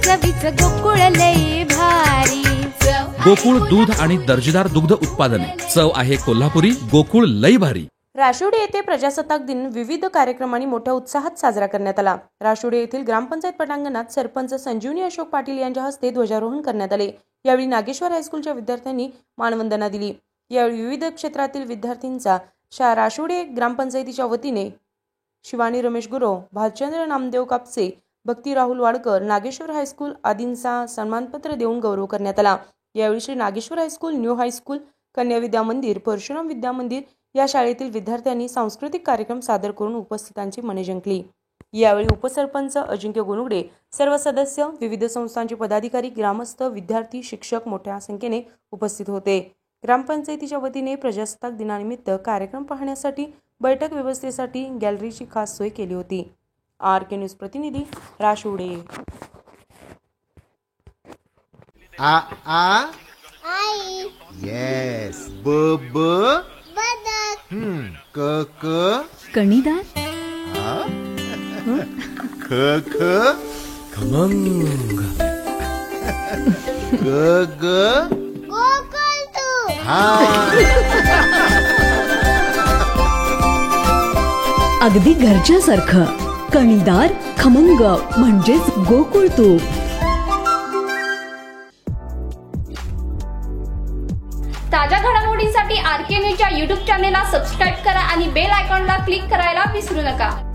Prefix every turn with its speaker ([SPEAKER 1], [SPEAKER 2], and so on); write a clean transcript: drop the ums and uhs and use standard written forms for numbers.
[SPEAKER 1] चवीचं गोकुळ लई भारी.
[SPEAKER 2] गोकुळ दूध आणि दर्जेदार दुग्ध उत्पादने. चव आहे कोल्हापुरी. गोकुळ लई भारी.
[SPEAKER 3] राशिवडे येथे प्रजासत्ताक दिन विविध कार्यक्रमांनी मोठ्या उत्साहात साजरा करण्यात आला. राशिवडे येथील ग्रामपंचायत पटांगणात सरपंच संजीवनी अशोक पाटील यांच्या हस्ते ध्वजारोहण करण्यात आले. यावेळी नागेश्वर हायस्कूलच्या विद्यार्थ्यांनी मानवंदना दिली. यावेळी विविध क्षेत्रातील विद्यार्थ्यांचा राशिवडे ग्रामपंचायतीच्या वतीने शिवानी रमेश गुरव, भालचंद्र नामदेव कापसे, भक्ती राहुल वाडकर, नागेश्वर हायस्कूल आदींचा सन्मानपत्र देऊन गौरव करण्यात आला. यावेळी Shri Nageshwar high school, new high school, Kanya Vidya मंदिर, परशुराम विद्या मंदिर या शाळेतील विद्यार्थ्यांनी सांस्कृतिक कार्यक्रम सादर करून उपस्थितांची मने जिंकली. यावेळी उपसरपंच अजिंक्य गोनुगडे, सर्व सदस्य, विविध संस्थांचे पदाधिकारी, ग्रामस्थ, विद्यार्थी, शिक्षक मोठ्या संख्येने उपस्थित होते. ग्रामपंचायतीच्या वतीने प्रजासत्ताक दिनानिमित्त कार्यक्रम पाहण्यासाठी बैठक व्यवस्थेसाठी गॅलरीची खास सोय केली होती. RK न्यूज प्रतिनिधी राशिवडे.
[SPEAKER 4] आ आ
[SPEAKER 5] आई.
[SPEAKER 4] येस. ब ब
[SPEAKER 5] बदक.
[SPEAKER 4] क क
[SPEAKER 1] कणीदार.
[SPEAKER 4] ख ख
[SPEAKER 2] खमंग.
[SPEAKER 4] ग ग
[SPEAKER 5] गोकुळ तू.
[SPEAKER 4] हा.
[SPEAKER 6] अगदी घरच्यासारखं. कणीदार, खमंग म्हणजेच गोकुळ तूप.
[SPEAKER 7] ताज्या घडामोडींसाठी RK न्यूजच्या YouTube चॅनेलला सबस्क्राईब करा आणि बेल आयकॉनला क्लिक करायला विसरू नका.